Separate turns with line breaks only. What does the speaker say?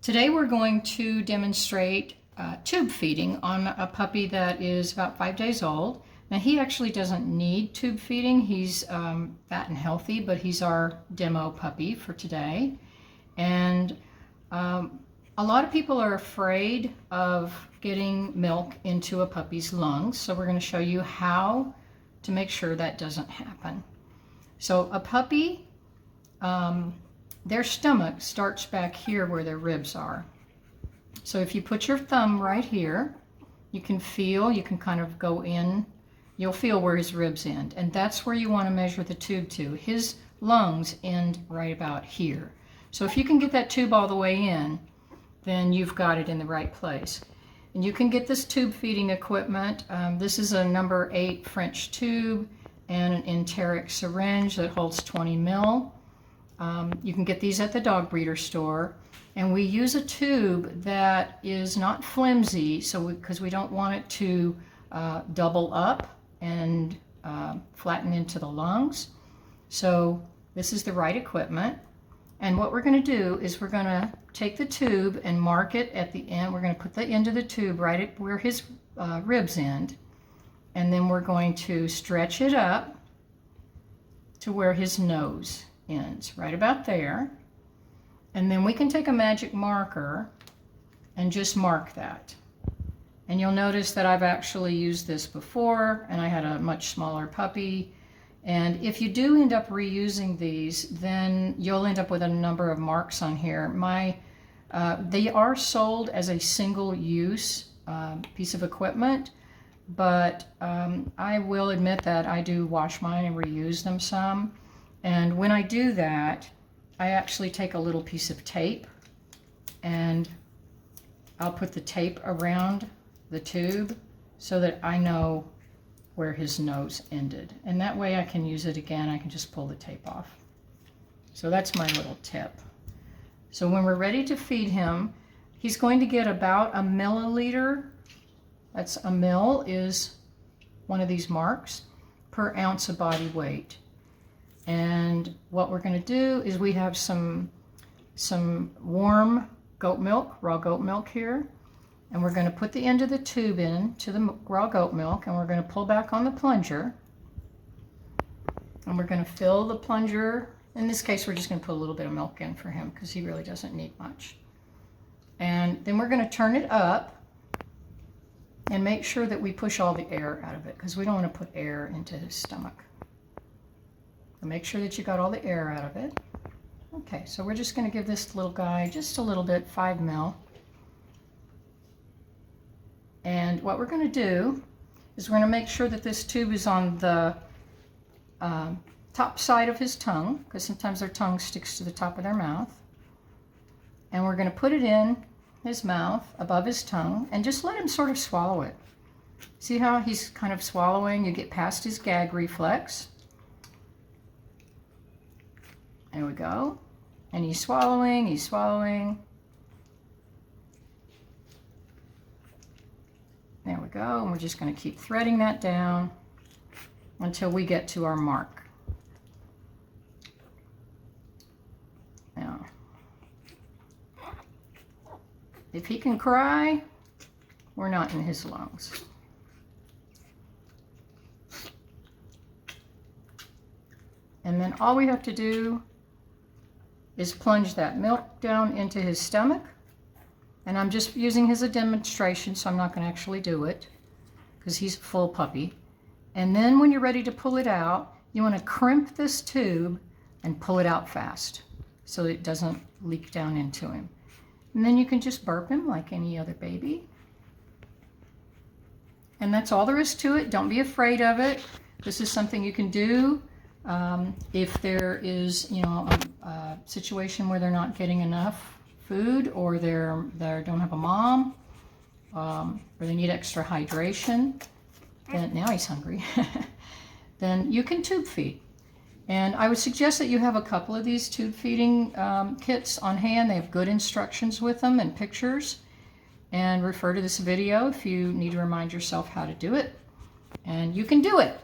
Today we're going to demonstrate tube feeding on a puppy that is about 5 days old. Now he actually doesn't need tube feeding. He's fat and healthy, but he's our demo puppy for today. And a lot of people are afraid of getting milk into a puppy's lungs, so we're going to show you how to make sure that doesn't happen. So a puppy, their stomach starts back here where their ribs are. So if you put your thumb right here, you can kind of go in, you'll feel where his ribs end, and that's where you want to measure the tube to. His lungs end right about here. So if you can get that tube all the way in, then you've got it in the right place. And you can get this tube feeding equipment. This is a number 8 French tube and an enteric syringe that holds 20 ml. You can get these at the dog breeder store. And we use a tube that is not flimsy, because we don't want it to double up and flatten into the lungs. So this is the right equipment. And what we're going to do is we're going to take the tube and mark it at the end. We're going to put the end of the tube right at where his ribs end. And then we're going to stretch it up to where his nose ends, right about there. And then we can take a magic marker and just mark that. And you'll notice that I've actually used this before, and I had a much smaller puppy. And if you do end up reusing these, then you'll end up with a number of marks on here. They are sold as a single-use piece of equipment, but I will admit that I do wash mine and reuse them some. And when I do that, I actually take a little piece of tape and I'll put the tape around the tube so that I know where his nose ended. And that way I can use it again. I can just pull the tape off. So that's my little tip. So when we're ready to feed him, he's going to get about a milliliter. That's a mil is one of these marks per ounce of body weight. And what we're going to do is we have some warm goat milk, raw goat milk here. And we're going to put the end of the tube in to the raw goat milk, and we're going to pull back on the plunger. And we're going to fill the plunger. In this case, we're just going to put a little bit of milk in for him because he really doesn't need much. And then we're going to turn it up and make sure that we push all the air out of it, because we don't want to put air into his stomach. So make sure that you got all the air out of it. Okay, so we're just going to give this little guy just a little bit, 5 ml. And what we're going to do is we're going to make sure that this tube is on the top side of his tongue, because sometimes their tongue sticks to the top of their mouth. And we're going to put it in his mouth above his tongue and just let him sort of swallow it. See how he's kind of swallowing? You get past his gag reflex. There we go. And he's swallowing, he's swallowing. There we go, and we're just going to keep threading that down until we get to our mark. Now, if he can cry, we're not in his lungs. And then all we have to do is plunge that milk down into his stomach. And I'm just using his as a demonstration, so I'm not going to actually do it because he's a full puppy. And then when you're ready to pull it out, you want to crimp this tube and pull it out fast so it doesn't leak down into him. And then you can just burp him like any other baby. And that's all there is to it. Don't be afraid of it. This is something you can do if there is, a situation where they're not getting enough food, or they don't have a mom, or they need extra hydration. And now he's hungry. Then you can tube feed. And I would suggest that you have a couple of these tube feeding kits on hand. They have good instructions with them and pictures. And refer to this video if you need to remind yourself how to do it. And you can do it.